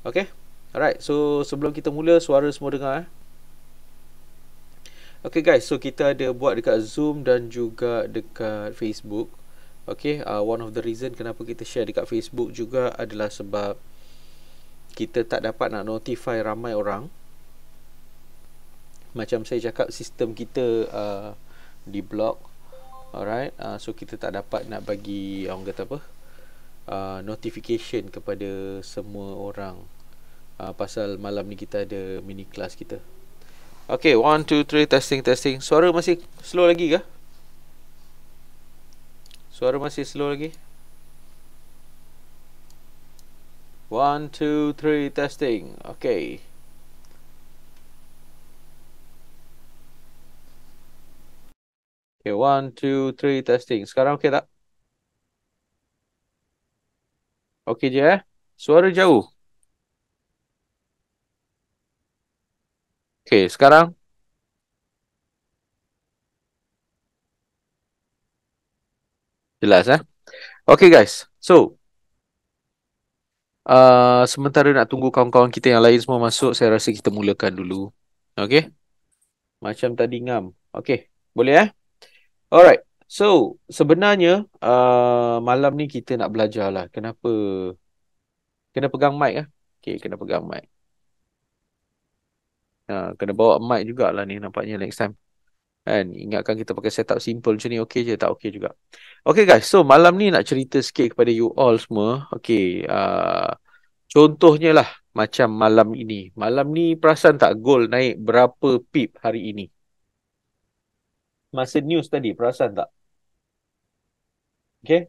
Okay. Alright, so sebelum kita mula, suara semua dengar Okay guys, so kita ada buat dekat Zoom dan juga dekat Facebook. Okay, one of the reason kenapa kita share dekat Facebook juga adalah sebab kita tak dapat nak notify ramai orang. Macam saya cakap, sistem kita di block. Alright, so kita tak dapat nak bagi, orang kata apa, notification kepada semua orang pasal malam ni kita ada mini class kita. Okay, 1, 2, 3, testing. Suara masih slow lagi ke? Suara masih slow lagi? 1, 2, 3, testing. Okay. Okay, 1, 2, 3, testing. Sekarang okay tak? Okay je Suara jauh. Okay, sekarang jelas Okay guys, so sementara nak tunggu kawan-kawan kita yang lain semua masuk, saya rasa kita mulakan dulu. Okay, macam tadi ngam. Okay, boleh Alright, so sebenarnya malam ni kita nak belajar lah kenapa kena pegang mic Okay, kena pegang mic. Kena bawa mic jugalah ni nampaknya next time. Kan, ingatkan kita pakai setup simple macam ni, okay je, tak okay juga. Okay guys, so malam ni nak cerita sikit kepada you all semua. Okay, contohnya lah macam malam ini. Malam ni perasan tak gold naik berapa pip hari ini? Masa news tadi, perasan tak? Okay,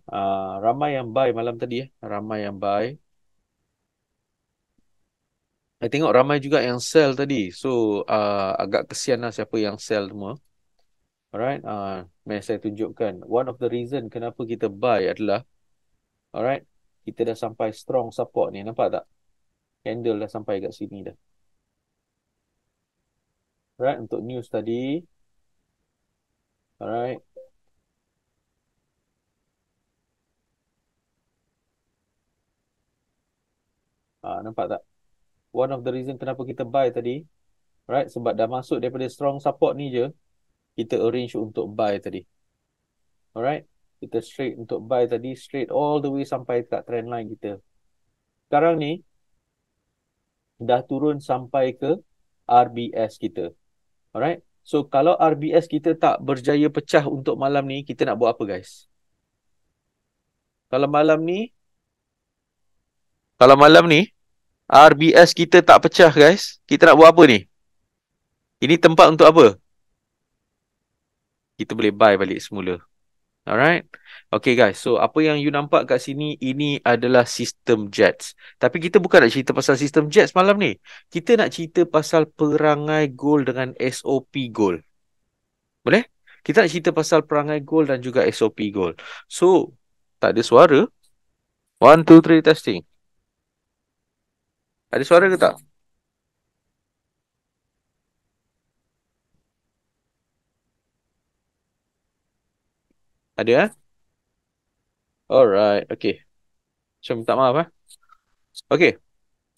ramai yang buy malam tadi ramai yang buy. Saya tengok ramai juga yang sell tadi. So, agak kesian lah siapa yang sell semua. Alright, mari saya tunjukkan. One of the reason kenapa kita buy adalah, alright, kita dah sampai strong support ni. Nampak tak? Candle dah sampai kat sini dah. Alright, untuk news tadi. Alright. Nampak tak? One of the reason kenapa kita buy tadi. Alright, sebab dah masuk daripada strong support ni je. Kita arrange untuk buy tadi. Alright. Kita straight untuk buy tadi. Straight all the way sampai kat trend line kita. Sekarang ni dah turun sampai ke RBS kita. Alright. So kalau RBS kita tak berjaya pecah untuk malam ni, kita nak buat apa guys? Kalau malam ni RBS kita tak pecah guys, kita nak buat apa ni? Ini tempat untuk apa? Kita boleh buy balik semula. Alright. Okay guys, so apa yang you nampak kat sini, ini adalah sistem Jets. Tapi kita bukan nak cerita pasal sistem Jets malam ni. Kita nak cerita pasal perangai gold dengan SOP gold. Boleh? Kita nak cerita pasal perangai gold dan juga SOP gold. So, tak ada suara. 1, 2, 3, testing. Ada suara ke tak? Ada Alright, okay. Macam minta maaf Okay.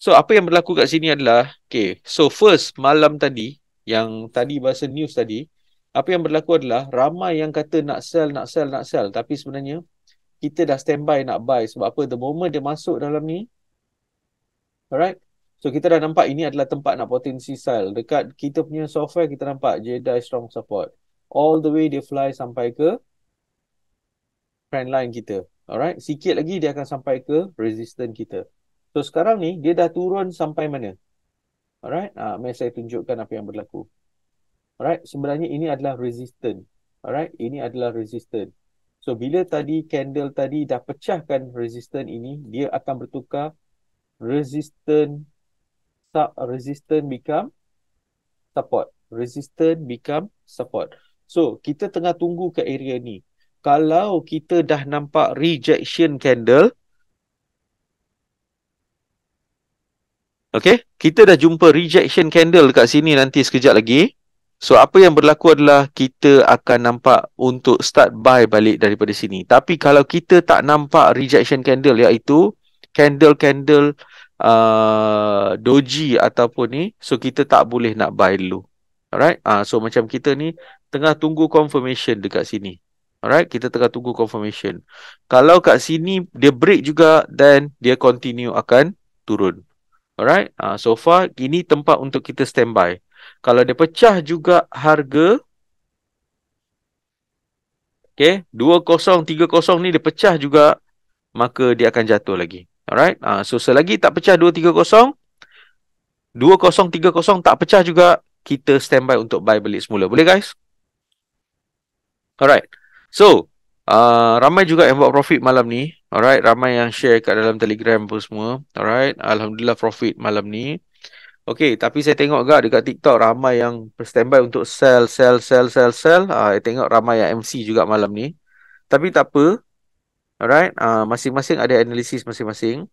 So, apa yang berlaku kat sini adalah, okay, so first, malam tadi, yang tadi bahasa news tadi, apa yang berlaku adalah, ramai yang kata nak sell. Tapi sebenarnya, kita dah standby nak buy. Sebab apa? The moment dia masuk dalam ni, alright, so kita dah nampak ini adalah tempat nak potensi sell. Dekat kita punya software, kita nampak Jedi Strong Support. All the way dia fly sampai ke trend line kita. Alright, sikit lagi dia akan sampai ke resistance kita. So sekarang ni dia dah turun sampai mana? Alright, mari saya tunjukkan apa yang berlaku. Alright, sebenarnya ini adalah resistance. Alright, ini adalah resistance. So bila tadi candle tadi dah pecahkan resistance ini, dia akan bertukar resistance become support. Resistance become support. So kita tengah tunggu ke area ni. Kalau kita dah nampak rejection candle, okay, kita dah jumpa rejection candle dekat sini nanti sekejap lagi. So apa yang berlaku adalah kita akan nampak untuk start buy balik daripada sini. Tapi kalau kita tak nampak rejection candle, iaitu candle-candle doji ataupun ni, so kita tak boleh nak buy dulu. Alright, so macam kita ni tengah tunggu confirmation dekat sini. Alright, kita tengah tunggu confirmation. Kalau kat sini dia break juga, then dia continue akan turun. Alright, so far ini tempat untuk kita standby. Kalau dia pecah juga harga, okay, 2030 ni dia pecah juga, maka dia akan jatuh lagi. Alright, so selagi tak pecah 230, 2030 tak pecah juga, kita standby untuk buy balik semula. Boleh guys? Alright. So, ramai juga yang buat profit malam ni. Alright, ramai yang share kat dalam Telegram pun semua. Alright, Alhamdulillah profit malam ni. Okay, tapi saya tengok juga dekat TikTok ramai yang standby untuk sell. Saya tengok ramai yang MC juga malam ni. Tapi tak apa. Alright, masing-masing ada analisis masing-masing.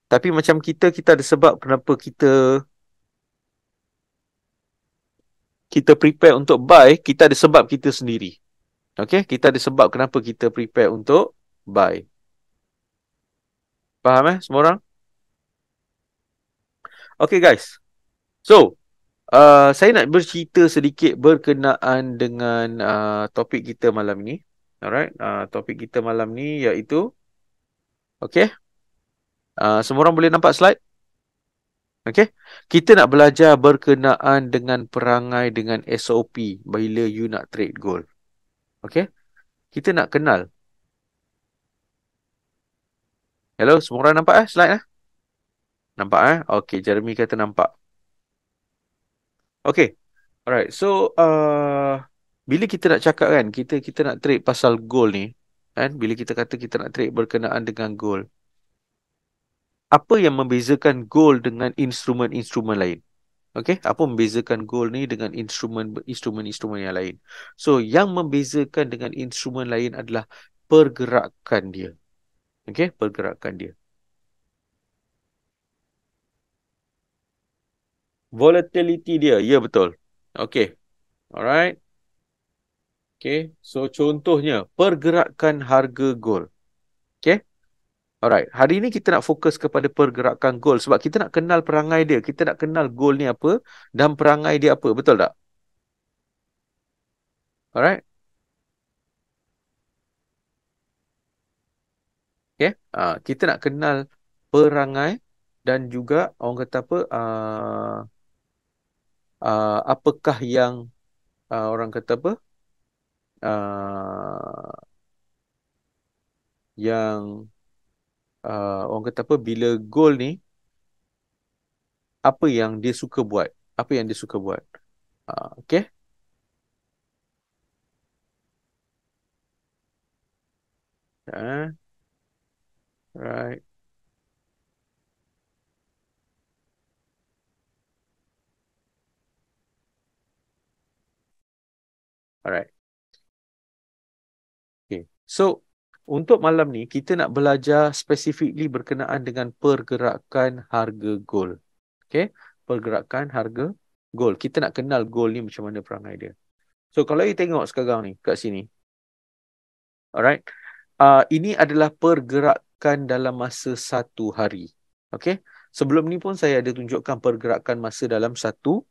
Tapi macam kita ada sebab kenapa kita prepare untuk buy, kita ada sebab kita sendiri. Okay, kita ada sebab kenapa kita prepare untuk buy. Faham semua orang? Okay guys. So, saya nak bercerita sedikit berkenaan dengan topik kita malam ini. Alright, topik kita malam ni iaitu, okay, semua orang boleh nampak slide? Okay, kita nak belajar berkenaan dengan perangai dengan SOP bila you nak trade gold. Okay, kita nak kenal. Hello, semua orang nampak slide Nampak Okay, Jeremy kata nampak. Okay, alright. So, bila kita nak cakap kan, kita nak trade pasal gold ni, kan? Bila kita kata kita nak trade berkenaan dengan gold, apa yang membezakan gold dengan instrumen-instrumen lain? Okay, apa membezakan gold ni dengan instrumen-instrumen yang lain? So, yang membezakan dengan instrumen lain adalah pergerakan dia. Okay, pergerakan dia. Volatility dia, ya betul. Okay, alright. Okay, so contohnya pergerakan harga gold. Okay, alright. Hari ini kita nak fokus kepada pergerakan gold sebab kita nak kenal perangai dia. Kita nak kenal gold ni apa dan perangai dia apa. Betul tak? Alright. Okay, kita nak kenal perangai dan juga orang kata apa, apakah yang orang kata apa, yang orang kata apa, bila gold ni, apa yang dia suka buat. Apa yang dia suka buat. Okay. Right. Alright. Okay. So, untuk malam ni, kita nak belajar specifically berkenaan dengan pergerakan harga gold. Okay. Pergerakan harga gold. Kita nak kenal gold ni macam mana perangai dia. So, kalau you tengok sekarang ni, kat sini. Alright. Ini adalah pergerakan dalam masa satu hari. Okay. Sebelum ni pun saya ada tunjukkan pergerakan masa dalam satu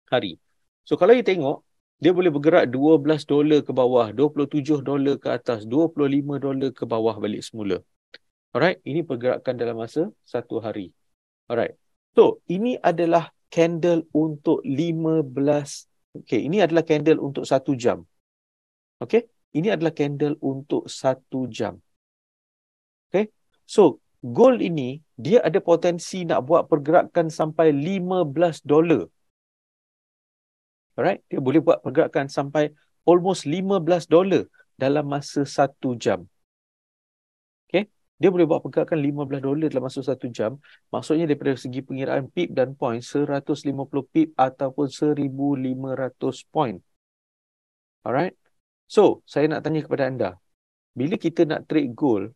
hari. So, kalau you tengok, dia boleh bergerak $12 ke bawah, $27 ke atas, $25 ke bawah balik semula. Alright, ini pergerakan dalam masa satu hari. Alright. So, ini adalah candle untuk 15. Okay, ini adalah candle untuk 1 jam. Okay, ini adalah candle untuk 1 jam. Okay, so gold ini, dia ada potensi nak buat pergerakan sampai $15. Alright, dia boleh buat pergerakan sampai almost $15 dalam masa 1 jam. Okay, dia boleh buat pergerakan $15 dalam masa 1 jam. Maksudnya daripada segi pengiraan pip dan point, 150 pip ataupun 1,500 point. Alright, so saya nak tanya kepada anda, bila kita nak trade gold,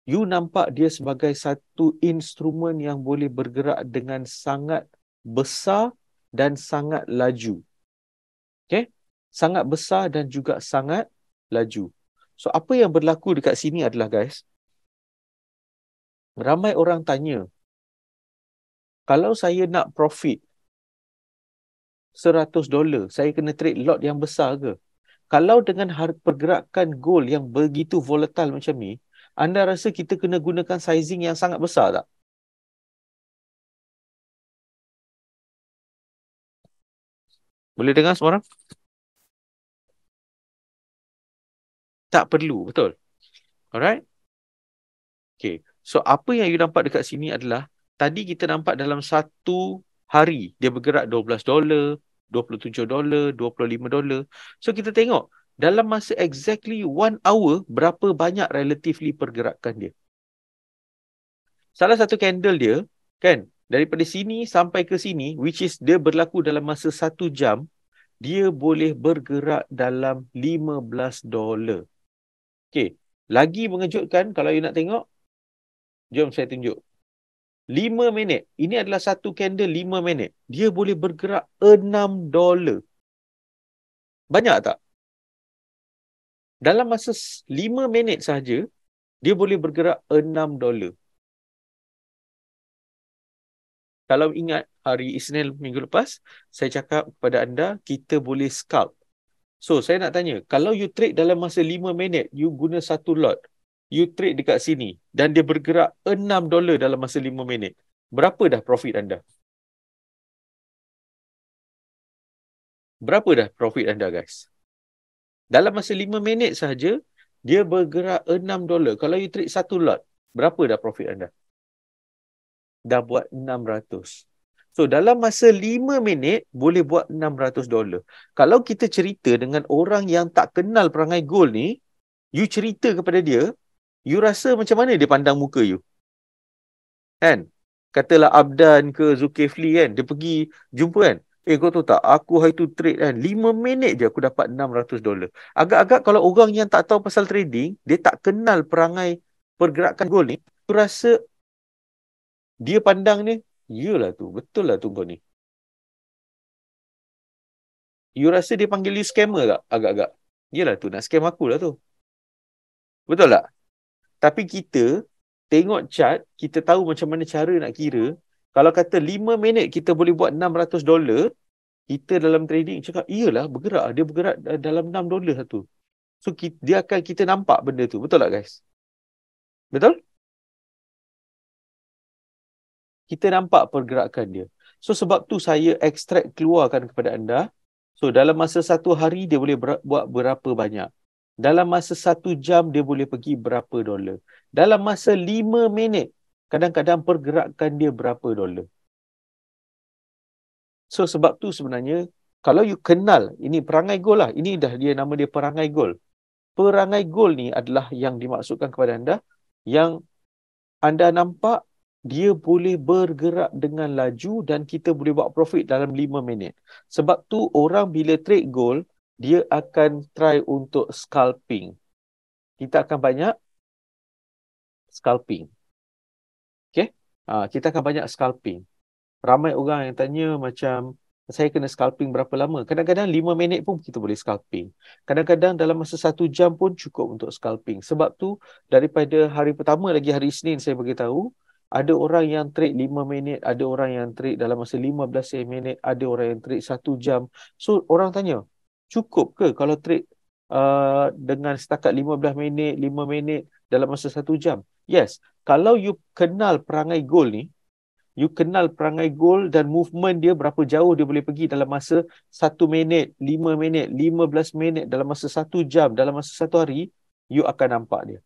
you nampak dia sebagai satu instrumen yang boleh bergerak dengan sangat besar dan sangat laju. Okay, sangat besar dan juga sangat laju. So, apa yang berlaku dekat sini adalah guys, Ramai orang tanya, kalau saya nak profit $100, saya kena trade lot yang besar ke? Kalau dengan pergerakan gold yang begitu volatile macam ni, anda rasa kita kena gunakan sizing yang sangat besar tak? Boleh dengar semua orang? Tak perlu, betul. Alright? Okay. So, apa yang you nampak dekat sini adalah, tadi kita nampak dalam satu hari, dia bergerak $12, $27, $25. So, kita tengok, dalam masa exactly 1 hour, berapa banyak relatively pergerakan dia. Salah satu candle dia, kan, daripada sini sampai ke sini, which is dia berlaku dalam masa 1 jam, dia boleh bergerak dalam $15. Okay. Lagi mengejutkan, kalau you nak tengok, jom saya tunjuk. 5 minit. Ini adalah satu candle 5 minit. Dia boleh bergerak $6. Banyak tak? Dalam masa 5 minit sahaja, dia boleh bergerak $6. Kalau ingat hari Isnin minggu lepas, saya cakap kepada anda, kita boleh scalp. So, saya nak tanya, kalau you trade dalam masa 5 minit, you guna satu lot, you trade dekat sini, dan dia bergerak $6 dalam masa 5 minit, berapa dah profit anda? Berapa dah profit anda, guys? Dalam masa 5 minit sahaja, dia bergerak $6. Kalau you trade satu lot, berapa dah profit anda? Dah buat 600. So, dalam masa 5 minit, boleh buat $600. Kalau kita cerita dengan orang yang tak kenal perangai gold ni, you cerita kepada dia, you rasa macam mana dia pandang muka you? Kan? Katalah Abdan ke Zulkifli kan, dia pergi jumpa kan, kau tahu tak, aku hari tu trade kan, 5 minit je aku dapat $600. Agak-agak kalau orang yang tak tahu pasal trading, dia tak kenal perangai pergerakan gold ni, aku rasa dia pandang ni, yelah tu, betul lah tu kau ni. You rasa dia panggil you scammer tak? Agak-agak. Yelah tu, nak scam aku lah tu. Betul tak? Tapi kita tengok chart, kita tahu macam mana cara nak kira. Kalau kata 5 minit kita boleh buat $600, kita dalam trading cakap, iyalah bergerak. Dia bergerak dalam $6 satu. So, kita nampak benda tu. Betul tak, guys? Betul? Kita nampak pergerakan dia. So, sebab tu saya ekstrak keluarkan kepada anda. So, dalam masa satu hari, dia boleh buat berapa banyak. Dalam masa 1 jam, dia boleh pergi berapa dolar. Dalam masa 5 minit, kadang-kadang pergerakan dia berapa dolar. So, sebab tu sebenarnya, kalau you kenal, ini perangai gold lah. Ini dah dia nama dia perangai gold. Perangai gold ni adalah yang dimaksudkan kepada anda, yang anda nampak dia boleh bergerak dengan laju dan kita boleh buat profit dalam 5 minit. Sebab tu orang bila trade gold, dia akan try untuk scalping. Kita akan banyak scalping. Okay? Kita akan banyak scalping. Ramai orang yang tanya macam, saya kena scalping berapa lama? Kadang-kadang 5 minit pun kita boleh scalping. Kadang-kadang dalam masa 1 jam pun cukup untuk scalping. Sebab tu, daripada hari pertama lagi hari Isnin saya beritahu, ada orang yang trade 5 minit, ada orang yang trade dalam masa 15 minit, ada orang yang trade 1 jam. So, orang tanya, cukup ke kalau trade dengan setakat 15 minit, 5 minit dalam masa 1 jam? Yes. Kalau you kenal perangai gold ni, you kenal perangai gold dan movement dia berapa jauh dia boleh pergi dalam masa 1 minit, 5 minit, 15 minit, dalam masa 1 jam, dalam masa satu hari, you akan nampak dia.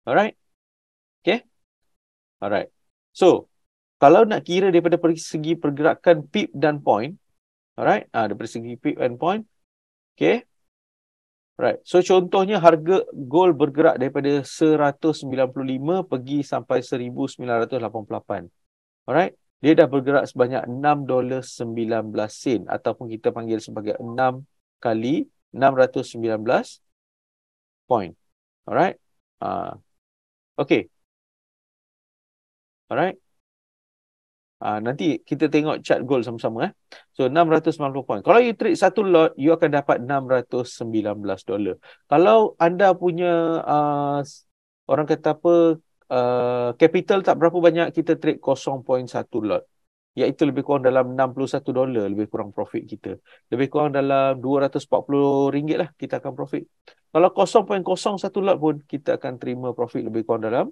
Alright? Okay? Alright. So, kalau nak kira daripada segi pergerakan pip dan point, alright? Daripada segi pip and point, okay? Right. So contohnya harga gold bergerak daripada 195 pergi sampai 1988. Alright. Dia dah bergerak sebanyak $6.19 ataupun kita panggil sebagai 6 kali 619 point. Alright. Okay. Alright. Nanti kita tengok chart gold sama-sama. So 690 point. Kalau you trade satu lot, you akan dapat $619. Kalau anda punya orang kata apa, capital tak berapa banyak, kita trade 0.1 lot. Iaitu lebih kurang dalam $61 lebih kurang profit kita. Lebih kurang dalam RM240 lah kita akan profit. Kalau 0.01 lot pun kita akan terima profit lebih kurang dalam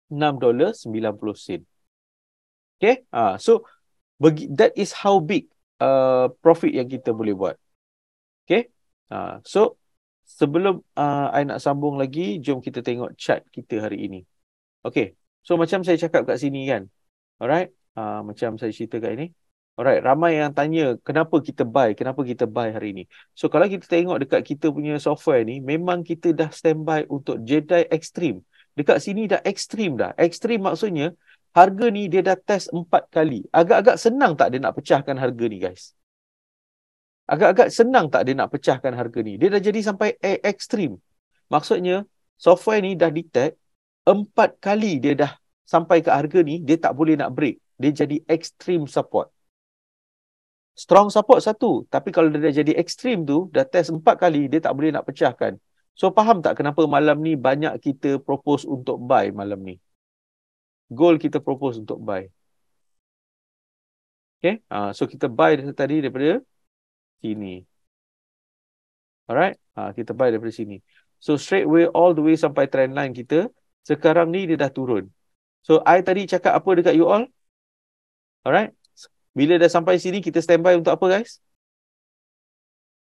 $6.90. Okay? So that is how big profit yang kita boleh buat. Okay? So sebelum I nak sambung lagi, jom kita tengok chart kita hari ini. Okay. So macam saya cakap kat sini kan. Alright. Macam saya cerita kat ini. Alright. Ramai yang tanya kenapa kita buy hari ini. So kalau kita tengok dekat kita punya software ni, memang kita dah standby untuk Jedi Extreme. Dekat sini dah Extreme dah. Extreme maksudnya harga ni dia dah test 4 kali. Agak-agak senang tak dia nak pecahkan harga ni, guys? Agak-agak senang tak dia nak pecahkan harga ni? Dia dah jadi sampai Extreme. Maksudnya software ni dah detect 4 kali dia dah sampai ke harga ni, dia tak boleh nak break. Dia jadi extreme support. Strong support satu. Tapi kalau dia dah jadi extreme tu, dah test 4 kali, dia tak boleh nak pecahkan. So, faham tak kenapa malam ni banyak kita propose untuk buy malam ni? Goal kita propose untuk buy. Okay? So, kita buy tadi daripada sini. Alright? Kita buy daripada sini. So, straight away, all the way sampai trend line kita. Sekarang ni dia dah turun. So, I tadi cakap apa dekat you all? Alright? Bila dah sampai sini, kita standby untuk apa, guys?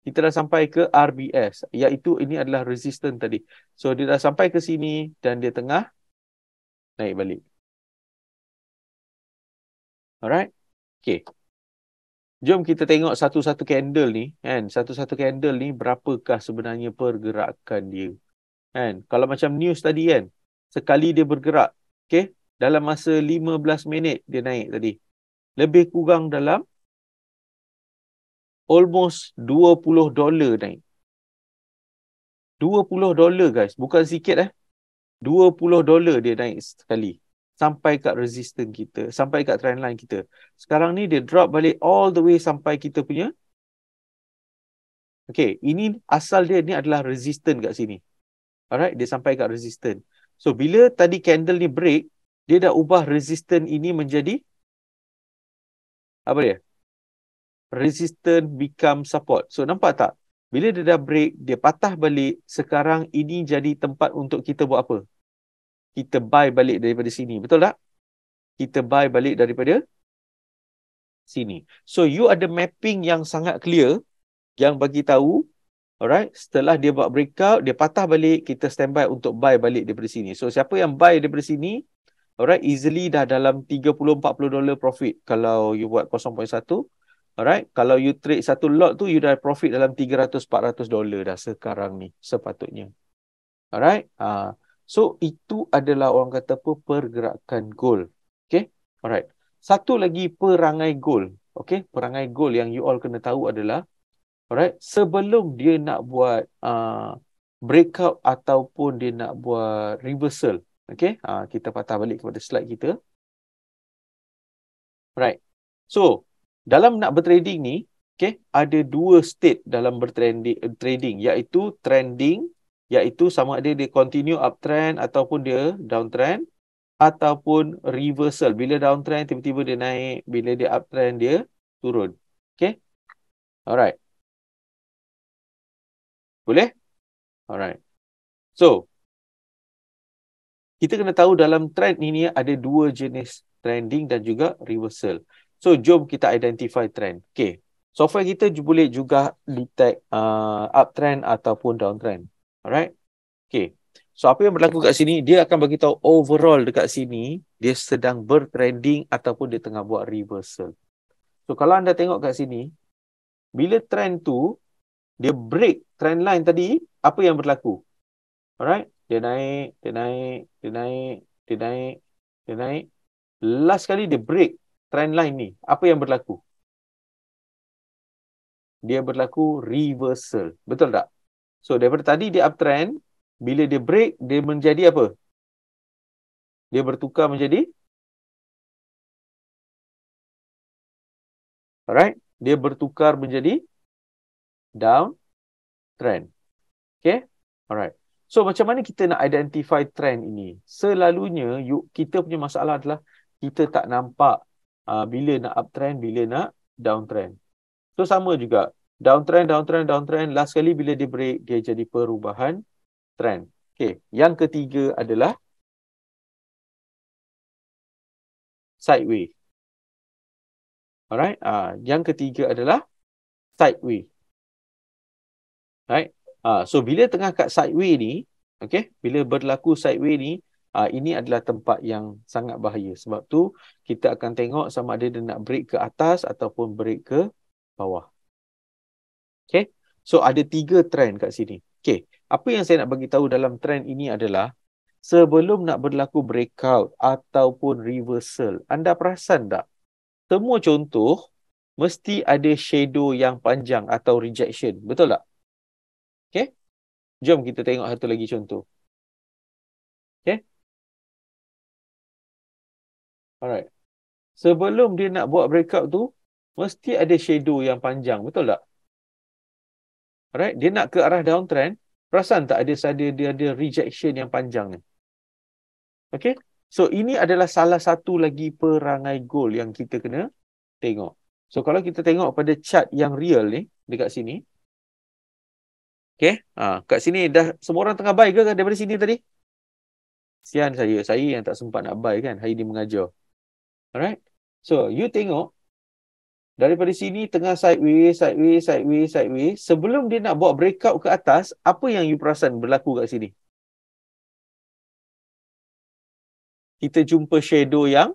Kita dah sampai ke RBS. Iaitu ini adalah resistance tadi. So, dia dah sampai ke sini dan dia tengah naik balik. Alright? Okay. Jom kita tengok satu-satu candle ni. Kan? Satu-satu candle ni, berapakah sebenarnya pergerakan dia. Kan? Kalau macam news tadi kan, sekali dia bergerak. Okay? Dalam masa 15 minit dia naik tadi. Lebih kurang dalam almost $20 naik. $20 guys. Bukan sikit $20 dia naik sekali. Sampai kat resistance kita. Sampai kat trendline kita. Sekarang ni dia drop balik all the way sampai kita punya. Okay. Ini asal dia ni adalah resistance kat sini. Alright. Dia sampai kat resistance. So bila tadi candle ni break. Dia dah ubah resistance ini menjadi. Apa dia? Resistance become support. So nampak tak? Bila dia dah break, dia patah balik. Sekarang ini jadi tempat untuk kita buat apa? Kita buy balik daripada sini. Betul tak? Kita buy balik daripada sini. So you ada mapping yang sangat clear yang bagi tahu, alright, setelah dia buat breakout, dia patah balik, kita standby untuk buy balik daripada sini. So siapa yang buy daripada sini, alright, easily dah dalam $30-40 profit kalau you buat 0.1. Alright, kalau you trade satu lot tu, you dah profit dalam $300-400 dah sekarang ni sepatutnya. Alright, so itu adalah orang kata apa, pergerakan gold. Okay, alright. Satu lagi perangai gold. Okay, perangai gold yang you all kena tahu adalah, alright, sebelum dia nak buat breakout ataupun dia nak buat reversal. Okay, kita patah balik kepada slide kita. Right. So, dalam nak bertrading ni, okay, ada dua state dalam bertrading, iaitu trending, iaitu sama ada dia continue uptrend ataupun dia downtrend, ataupun reversal. Bila downtrend, tiba-tiba dia naik. Bila dia uptrend, dia turun. Okay? Alright. Boleh? Alright. So, kita kena tahu dalam trend ini ada dua jenis trending dan juga reversal. So, jom kita identify trend. Okay. Software kita boleh juga detect uptrend ataupun downtrend. Alright. Okay. So, apa yang berlaku kat sini, dia akan bagi tahu overall dekat sini, dia sedang bertrending ataupun dia tengah buat reversal. So, kalau anda tengok kat sini, bila trend tu, dia break trend line tadi, apa yang berlaku? Alright. Dia naik, dia naik, dia naik, dia naik, dia naik. Last kali dia break trend line ni. Apa yang berlaku? Dia berlaku reversal. Betul tak? So, daripada tadi dia uptrend. Bila dia break, dia menjadi apa? Dia bertukar menjadi? Alright. Dia bertukar menjadi down trend. Okay? Alright. So macam mana kita nak identify trend ini? Selalunya kita punya masalah adalah kita tak nampak bila nak uptrend, bila nak downtrend. So sama juga, downtrend, downtrend, downtrend, last kali bila dia break, dia jadi perubahan trend. Okay, yang ketiga adalah sideways. Alright, yang ketiga adalah sideways. Right? So bila tengah kat sideways ni, okay, bila berlaku sideways ni, ini adalah tempat yang sangat bahaya. Sebab tu kita akan tengok sama ada dia nak break ke atas ataupun break ke bawah. Okay, so ada 3 trend kat sini. Okay, apa yang saya nak bagi tahu dalam trend ini adalah sebelum nak berlaku breakout ataupun reversal, anda perasan tak? Semua contoh mesti ada shadow yang panjang atau rejection. Betul tak? Okay, jom kita tengok satu lagi contoh. Okay, alright. Sebelum dia nak buat breakout tu, mesti ada shadow yang panjang. Betul tak? Alright, dia nak ke arah downtrend. Perasan tak dia ada rejection yang panjang ni. Okay, so ini adalah salah satu lagi perangai gold yang kita kena tengok. So kalau kita tengok pada chart yang real ni, dekat sini. Okay, kat sini dah semua orang tengah buy ke daripada sini tadi? Sian saya yang tak sempat nak buy kan, hari ni mengajar. Alright, so you tengok daripada sini tengah sideways, sideways, sideways, sideways. Sebelum dia nak buat breakout ke atas, apa yang you perasan berlaku kat sini? Kita jumpa shadow yang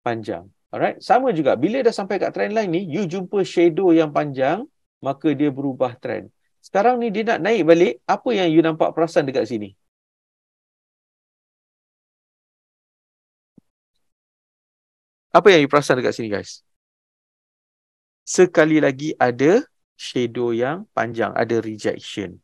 panjang. Alright, sama juga. Bila dah sampai kat trend line ni, you jumpa shadow yang panjang, maka dia berubah trend. Sekarang ni dia nak naik balik, apa yang you nampak perasan dekat sini? Apa yang you perasan dekat sini, guys? Sekali lagi ada shadow yang panjang, ada rejection.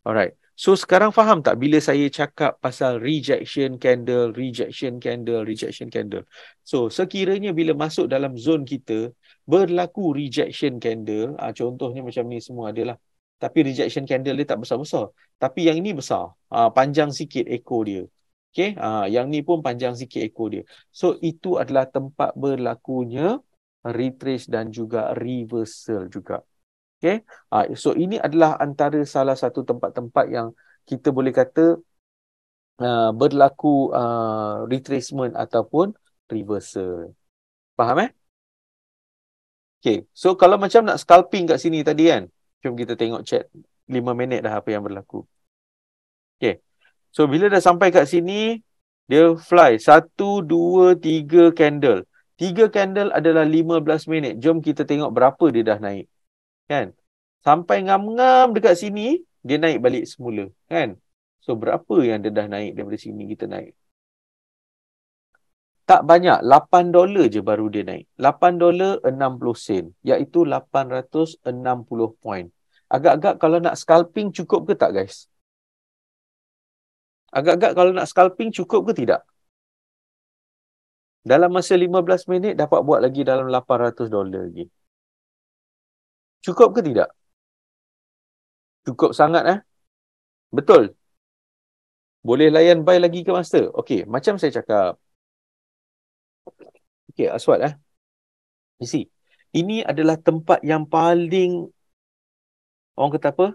Alright. So sekarang faham tak bila saya cakap pasal rejection candle, rejection candle, rejection candle. So sekiranya bila masuk dalam zone kita berlaku rejection candle, contohnya macam ni semua adalah. Tapi rejection candle dia tak besar-besar. Tapi yang ini besar. Panjang sikit ekor dia. Okay. Yang ni pun panjang sikit ekor dia. So itu adalah tempat berlakunya retrace dan juga reversal juga. Okay. So ini adalah antara salah satu tempat-tempat yang kita boleh kata berlaku retracement ataupun reversal. Faham Okay. So kalau macam nak scalping kat sini tadi kan, jom kita tengok chat 5 minit dah apa yang berlaku. Okay. So bila dah sampai kat sini, dia fly 1, 2, 3 candle. 3 candle adalah 15 minit. Jom kita tengok berapa dia dah naik. Kan? Sampai ngam-ngam dekat sini, dia naik balik semula. Kan? So, berapa yang dia dah naik daripada sini kita naik? Tak banyak. $8 je baru dia naik. $8.60, iaitu 860 poin. Agak-agak kalau nak scalping cukup ke tak, guys? Agak-agak kalau nak scalping cukup ke tidak? Dalam masa 15 minit dapat buat lagi dalam $800 lagi. Cukup ke tidak? Cukup sangat Betul. Boleh layan buy lagi ke master? Okey, macam saya cakap. Okey, Aswad You see, ini adalah tempat yang paling orang kata apa?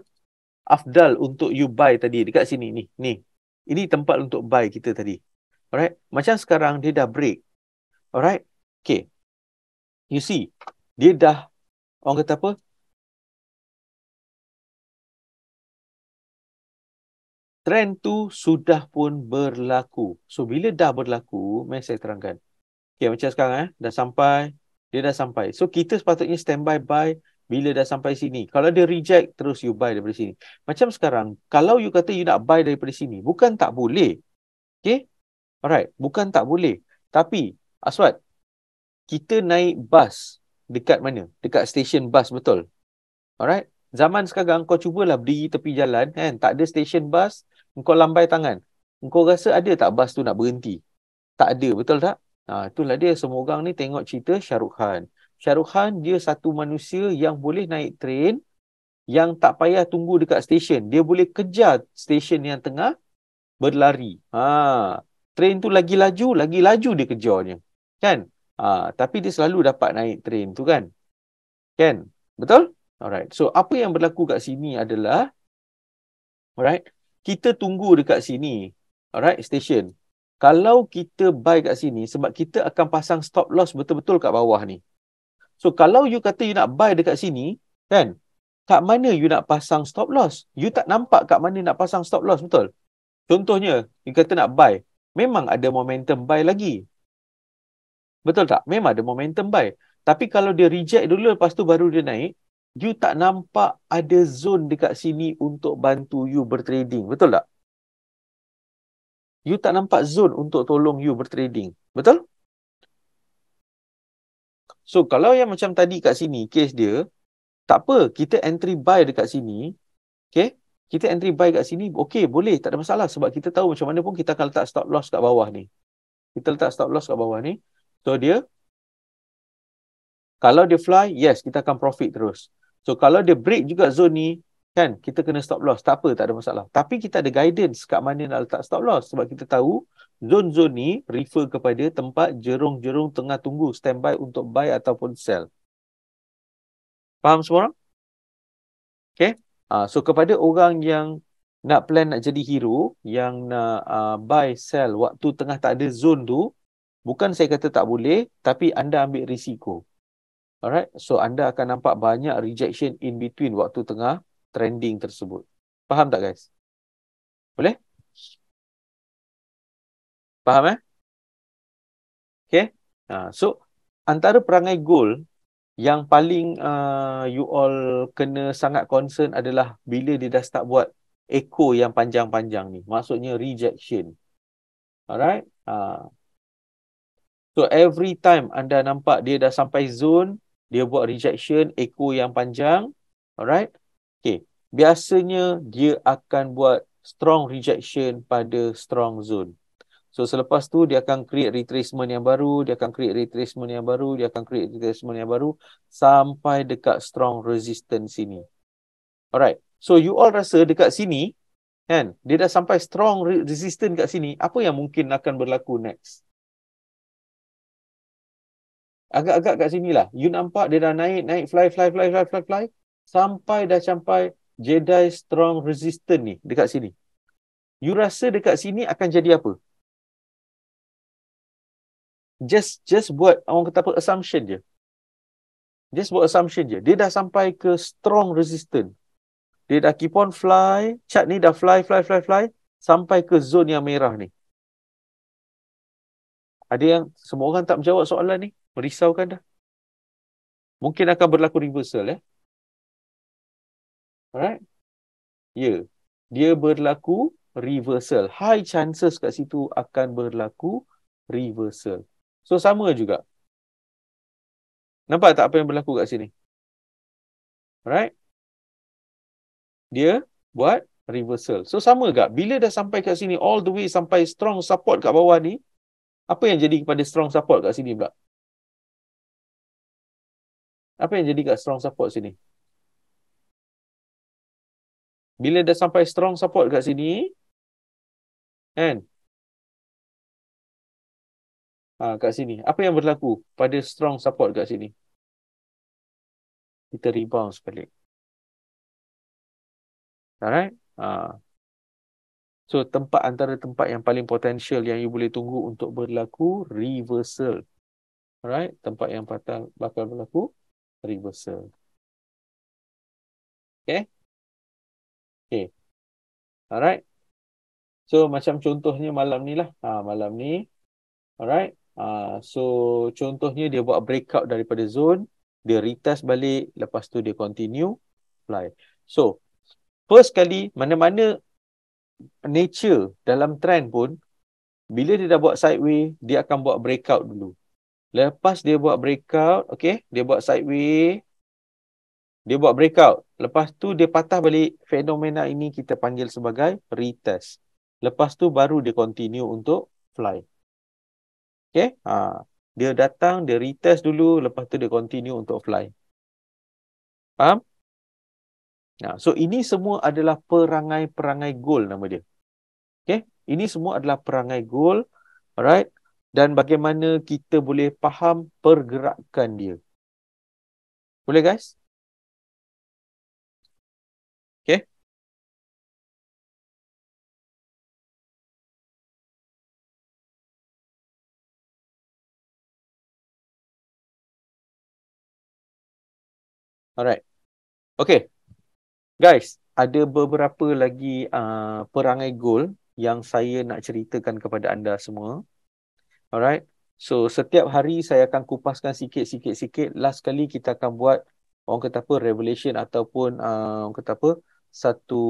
Afdal untuk you buy tadi dekat sini ni. Ni. Ini tempat untuk buy kita tadi. Alright? Macam sekarang dia dah break. Alright? Okay. You see, dia dah orang kata apa? Trend tu sudah pun berlaku. So, bila dah berlaku, mari saya terangkan. Okay, macam sekarang dah sampai. Dia dah sampai. So, kita sepatutnya standby buy bila dah sampai sini. Kalau dia reject, terus you buy daripada sini. Macam sekarang, kalau you kata you nak buy daripada sini, bukan tak boleh. Okay? Alright, bukan tak boleh. Tapi, Aswad, kita naik bas dekat mana? Dekat stesen bas, betul? Alright? Zaman sekarang, kau cubalah berdiri tepi jalan, kan? Tak ada stesen bas, kau lambai tangan. Kau rasa ada tak bas tu nak berhenti? Tak ada, betul tak? Itulah dia, semua orang ni tengok cerita Shah Rukh Khan. Shah Rukh Khan, dia satu manusia yang boleh naik train yang tak payah tunggu dekat stesen. Dia boleh kejar stesen yang tengah berlari. Train tu lagi laju dia kejarnya. Kan? Tapi dia selalu dapat naik train tu kan? Kan? Betul? Alright. So, apa yang berlaku kat sini adalah, alright, kita tunggu dekat sini. Alright, stesen. Kalau kita buy kat sini, sebab kita akan pasang stop loss betul-betul kat bawah ni. So, kalau you kata you nak buy dekat sini, kan? Kat mana you nak pasang stop loss? You tak nampak kat mana nak pasang stop loss, betul? Contohnya, you kata nak buy. Memang ada momentum buy lagi. Betul tak? Memang ada momentum buy. Tapi kalau dia reject dulu, lepas tu baru dia naik, you tak nampak ada zone dekat sini untuk bantu you bertrading. Betul tak? You tak nampak zone untuk tolong you bertrading. Betul? So, kalau yang macam tadi kat sini, case dia, tak apa. Kita entry buy dekat sini. Okay? Kita entry buy kat sini, okay, boleh. Tak ada masalah. Sebab kita tahu macam mana pun kita akan letak stop loss kat bawah ni. Kita letak stop loss kat bawah ni. So, dia, kalau dia fly, yes, kita akan profit terus. So, kalau dia break juga zone ni, kan, kita kena stop loss. Tak apa, tak ada masalah. Tapi kita ada guidance kat mana nak letak stop loss. Sebab kita tahu, zone-zone ni refer kepada tempat jerung-jerung tengah tunggu standby untuk buy ataupun sell. Faham semua orang? Okay. So, kepada orang yang nak plan nak jadi hero, yang nak buy, sell waktu tengah tak ada zone tu, bukan saya kata tak boleh, tapi anda ambil risiko. Alright, so anda akan nampak banyak rejection in between waktu tengah trending tersebut. Faham tak guys? Boleh? Faham Okay. So, antara perangai goal yang paling you all kena sangat concern adalah bila dia dah start buat echo yang panjang-panjang ni. Maksudnya rejection. Alright. So, every time anda nampak dia dah sampai zone, dia buat rejection, echo yang panjang. Alright. Okay. Biasanya dia akan buat strong rejection pada strong zone. So, selepas tu dia akan create retracement yang baru, dia akan create retracement yang baru, dia akan create retracement yang baru sampai dekat strong resistance sini. Alright. So, you all rasa dekat sini, kan, dia dah sampai strong resistance kat sini, apa yang mungkin akan berlaku next? Agak-agak kat sini lah. You nampak dia dah naik, fly. Sampai dah sampai Jedi strong resistance ni dekat sini. You rasa dekat sini akan jadi apa? Just buat, orang kata apa, assumption je. Just buat assumption je. Dia dah sampai ke strong resistance. Dia dah keep on fly. Chart ni dah fly. Sampai ke zone yang merah ni. Ada yang semua orang tak menjawab soalan ni? Merisaukan dah. Mungkin akan berlaku reversal Alright? Ya. Dia berlaku reversal. High chances kat situ akan berlaku reversal. So, sama juga. Nampak tak apa yang berlaku kat sini? Alright? Dia buat reversal. So, sama tak? Bila dah sampai kat sini, all the way sampai strong support kat bawah ni, apa yang jadi kepada strong support kat sini pula? Apa yang jadi kat strong support sini? Bila dah sampai strong support kat sini, kan? Kat sini. Apa yang berlaku pada strong support kat sini? Kita rebound sekali. Alright? So, antara tempat yang paling potensial yang you boleh tunggu untuk berlaku reversal. Alright? Tempat yang bakal berlaku reversal. Okay? Okay. Alright? So, macam contohnya malam ni lah. Malam ni. Alright? So, contohnya dia buat breakout daripada zone. Dia retest balik. Lepas tu dia continue fly. So, first kali, mana-mana nature dalam trend pun, bila dia dah buat sideways, dia akan buat breakout dulu. Lepas dia buat breakout, okay, dia buat sideways, dia buat breakout. Lepas tu dia patah balik. Fenomena ini kita panggil sebagai retest. Lepas tu baru dia continue untuk fly. Okay, dia datang, dia retest dulu, lepas tu dia continue untuk fly. Faham? Nah, so ini semua adalah perangai-perangai gold nama dia. Okay? Ini semua adalah perangai gold. Alright? Dan bagaimana kita boleh faham pergerakan dia. Boleh guys? Okay? Alright. Okay. Guys, ada beberapa lagi perangai gold yang saya nak ceritakan kepada anda semua. Alright. So, setiap hari saya akan kupaskan sikit-sikit. Last kali kita akan buat orang kata apa, revelation ataupun orang kata apa, satu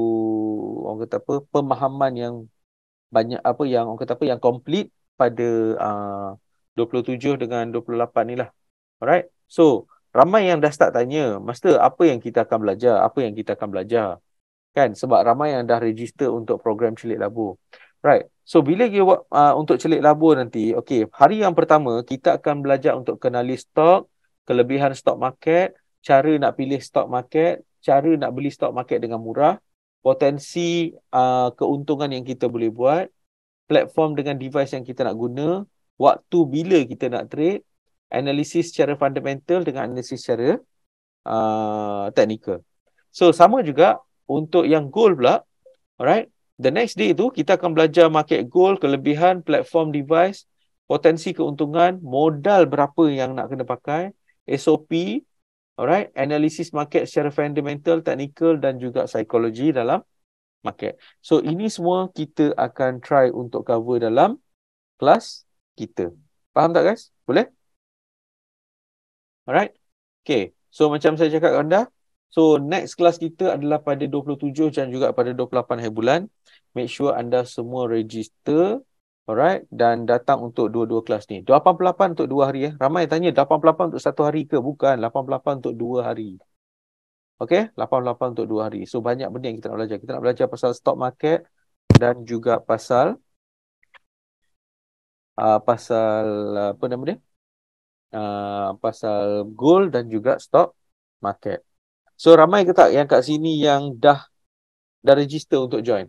orang kata apa, pemahaman yang banyak apa yang orang kata apa yang complete pada 27 dengan 28 ni lah. Alright. So, ramai yang dah start tanya, Master, apa yang kita akan belajar? Apa yang kita akan belajar? Kan? Sebab ramai yang dah register untuk program Celik Labur. Right. So, bila kita buat untuk Celik Labur nanti, okay, hari yang pertama, kita akan belajar untuk kenali stok, kelebihan stok market, cara nak pilih stok market, cara nak beli stok market dengan murah, potensi keuntungan yang kita boleh buat, platform dengan device yang kita nak guna, waktu bila kita nak trade, analisis secara fundamental dengan analisis secara technical. So, sama juga untuk yang gold pula, alright, the next day tu kita akan belajar market gold, kelebihan, platform device, potensi keuntungan, modal berapa yang nak kena pakai, SOP, alright, analisis market secara fundamental, technical dan juga psikologi dalam market. So, ini semua kita akan try untuk cover dalam kelas kita. Faham tak guys? Boleh? Alright? Okay. So, macam saya cakap kepada anda, so, next kelas kita adalah pada 27 dan juga pada 28 hari bulan. Make sure anda semua register. Alright? Dan datang untuk dua-dua kelas ni. 88 untuk 2 hari. Ramai tanya 88 untuk 1 hari ke? Bukan. 88 untuk 2 hari. Okay? 88 untuk 2 hari. So, banyak benda yang kita nak belajar. Kita nak belajar pasal stock market dan juga pasal pasal apa nama dia? Pasal gold dan juga stock market. So, ramai ke tak yang kat sini yang dah register untuk join?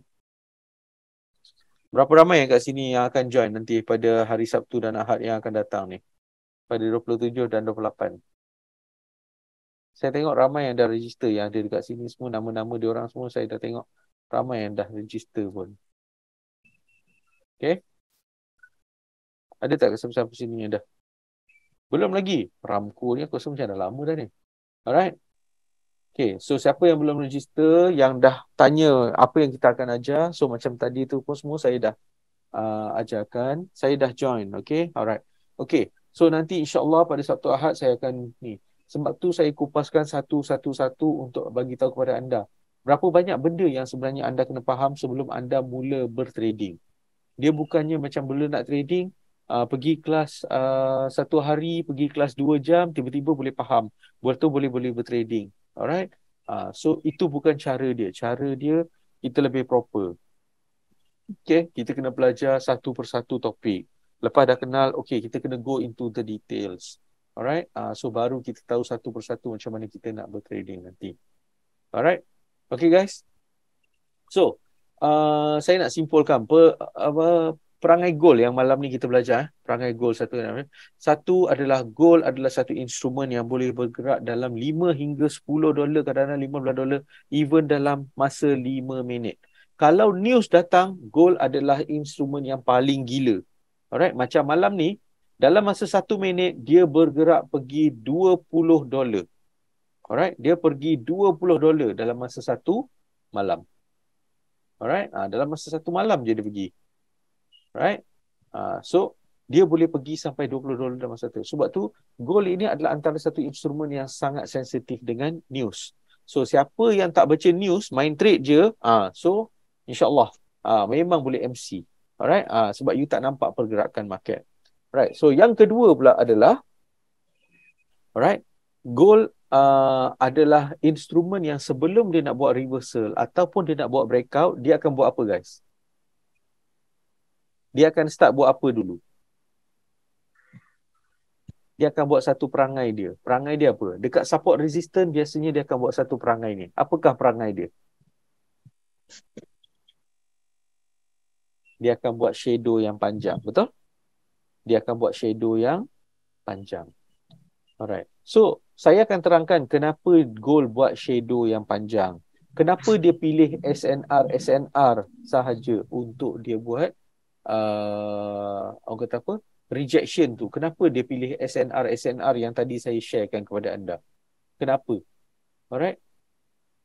Berapa ramai yang kat sini yang akan join nanti pada hari Sabtu dan Ahad yang akan datang ni? Pada 27 dan 28. Saya tengok ramai yang dah register yang ada dekat sini semua. Nama-nama diorang semua saya dah tengok. Ramai yang dah register pun. Okay? Ada tak siapa-siapa sini yang dah? Belum lagi. Ramco ni aku rasa macam dah lama dah ni. Alright? Okay, so siapa yang belum register, yang dah tanya apa yang kita akan ajar, so macam tadi tu pun semua saya dah ajarkan, saya dah join, okay, alright. Okay, so nanti insyaAllah pada Sabtu Ahad saya akan ni, sebab tu saya kupaskan satu-satu untuk bagi tahu kepada anda, berapa banyak benda yang sebenarnya anda kena faham sebelum anda mula bertrading. Dia bukannya macam bila nak trading, pergi kelas 1 hari, pergi kelas 2 jam, tiba-tiba boleh faham. Betul boleh bertrading. Alright? So, itu bukan cara dia. Cara dia, kita lebih proper. Okay? Kita kena belajar satu persatu topik. Lepas dah kenal, okay, kita kena go into the details. Alright? So, baru kita tahu satu persatu macam mana kita nak bertrading nanti. Alright? Okay, guys? So, saya nak simpulkan perangai gold yang malam ni kita belajar. Perangai gold satu adalah gold adalah satu instrumen yang boleh bergerak dalam 5 hingga 10 dolar, kadang-kadang 15 dolar, even dalam masa 5 minit. Kalau news datang, gold adalah instrumen yang paling gila. Alright, macam malam ni, dalam masa 1 minit, dia bergerak pergi 20 dolar. Alright, dia pergi 20 dolar dalam masa 1 malam. Alright, dalam masa 1 malam je dia pergi. Alright, so dia boleh pergi sampai 20 dolar dalam masa tu. Sebab tu gold ini adalah antara satu instrumen yang sangat sensitif dengan news. So siapa yang tak baca news, main trade je, so insyaAllah memang boleh MC. Alright, sebab you tak nampak pergerakan market. Alright, so yang kedua pula adalah, alright, gold adalah instrumen yang sebelum dia nak buat reversal ataupun dia nak buat breakout, dia akan buat apa guys? Dia akan start buat apa dulu? dia akan buat satu perangai dia. Perangai dia apa? Dekat support resistance biasanya dia akan buat satu perangai ni. Apakah perangai dia? Dia akan buat shadow yang panjang, betul? Dia akan buat shadow yang panjang. Alright. So, saya akan terangkan kenapa gold buat shadow yang panjang. Kenapa dia pilih SNR sahaja untuk dia buat orang kata apa? Rejection tu. Kenapa dia pilih SNR yang tadi saya sharekan kepada anda? Kenapa? Alright.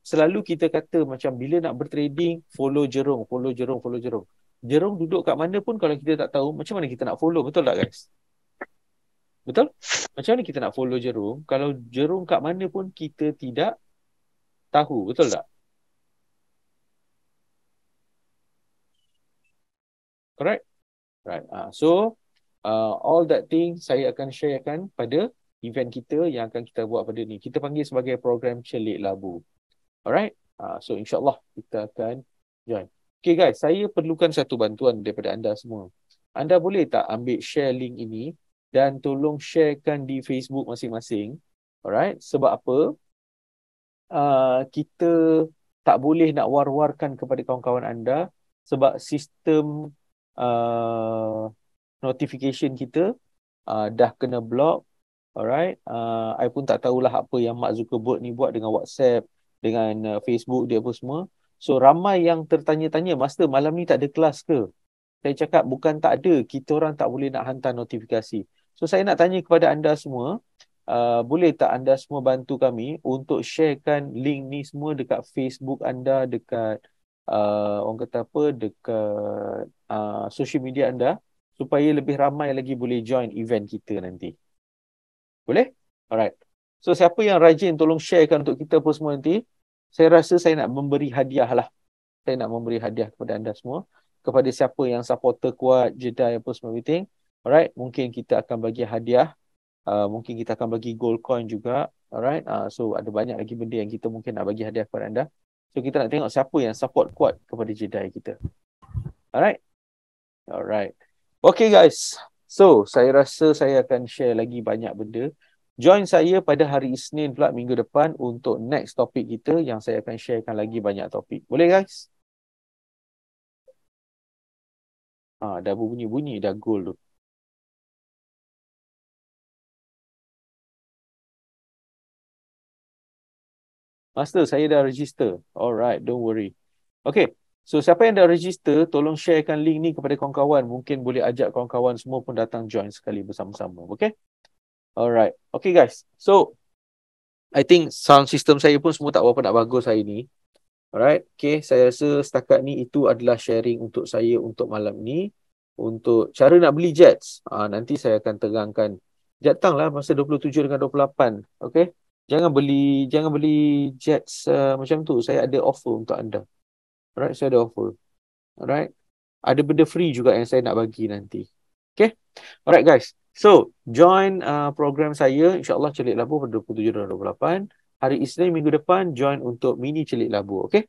Selalu kita kata macam bila nak bertrading, follow jerung. Jerung duduk kat mana pun kalau kita tak tahu, macam mana kita nak follow? Betul tak guys? Betul? Macam mana kita nak follow jerung? Kalau jerung kat mana pun kita tidak tahu. Betul tak? Correct? Right. So, all that thing saya akan sharekan pada event kita yang akan kita buat pada ni. Kita panggil sebagai program Celik Labu. Alright? So, insyaAllah kita akan join. Okay guys, saya perlukan satu bantuan daripada anda semua. Anda boleh tak ambil share link ini dan tolong sharekan di Facebook masing-masing. Alright? Sebab apa? Kita tak boleh nak war-warkan kepada kawan-kawan anda sebab sistem notification kita dah kena block. Alright. I pun tak tahulah apa yang Mark Zuckerberg ni buat dengan WhatsApp, dengan Facebook dia apa semua. So ramai yang tertanya-tanya, Master malam ni tak ada kelas ke? Saya cakap bukan tak ada, kita orang tak boleh nak hantar notifikasi. So saya nak tanya kepada anda semua, boleh tak anda semua bantu kami untuk sharekan link ni semua dekat Facebook anda, dekat orang kata apa, dekat social media anda, supaya lebih ramai lagi boleh join event kita nanti. Boleh? Alright. So siapa yang rajin tolong sharekan untuk kita pun semua nanti. Saya rasa saya nak memberi hadiah lah. Saya nak memberi hadiah kepada anda semua. Kepada siapa yang supporter kuat, Jedai apa semua everything. Alright. Mungkin kita akan bagi hadiah. Mungkin kita akan bagi gold coin juga. Alright. So ada banyak lagi benda yang kita mungkin nak bagi hadiah kepada anda. So kita nak tengok siapa yang support kuat kepada Jedai kita. Alright. Alright. Okay guys. So, saya rasa saya akan share lagi banyak benda. Join saya pada hari Isnin pula minggu depan untuk next topik kita yang saya akan sharekan lagi banyak topik. Boleh guys? Dah bunyi-bunyi dah goal tu. Master, saya dah register. Alright, don't worry. Okay. So, siapa yang dah register, tolong sharekan link ni kepada kawan-kawan. Mungkin boleh ajak kawan-kawan semua pun datang join sekali bersama-sama. Okay? Alright. Okay guys. So, I think sound system saya pun semua tak berapa nak bagus hari ni. Alright. Okay. Saya rasa setakat ni itu adalah sharing untuk saya untuk malam ni. Untuk cara nak beli Jets. Nanti saya akan terangkan. Datang lah masa 27 dengan 28. Okay. Jangan beli Jets macam tu. Saya ada offer untuk anda. Alright. Saya ada offer. Alright. Ada benda free juga yang saya nak bagi nanti. Okay. Alright guys. So, join program saya. InsyaAllah Celik Labu pada 27 dan 28. Hari Isnin minggu depan, join untuk mini Celik Labu. Okay?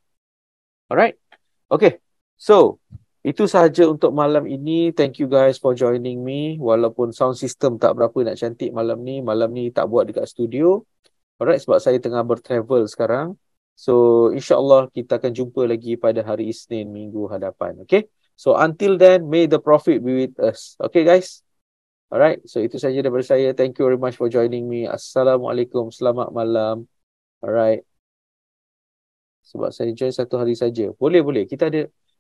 Alright? Okay. So, itu sahaja untuk malam ini. Thank you guys for joining me. Walaupun sound system tak berapa nak cantik malam ni. Malam ni tak buat dekat studio. Alright? Sebab saya tengah bertravel sekarang. So, insyaAllah kita akan jumpa lagi pada hari Isnin minggu hadapan. Okay? So, until then, may the profit be with us. Okay guys? Alright, so itu saja daripada saya. Thank you very much for joining me. Assalamualaikum, selamat malam. Alright. Sebab saya join satu hari saja. Boleh.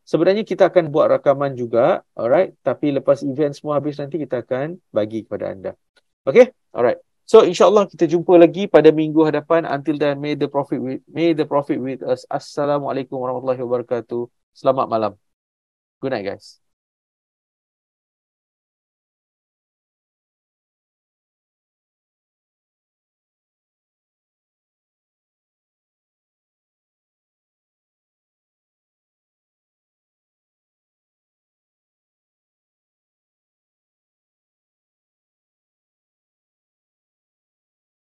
Sebenarnya kita akan buat rakaman juga. Alright, tapi lepas event semua habis nanti kita akan bagi kepada anda. Okay, alright. So insyaAllah kita jumpa lagi pada minggu hadapan. Until then, may the profit with us. Assalamualaikum warahmatullahi wabarakatuh. Selamat malam. Good night guys.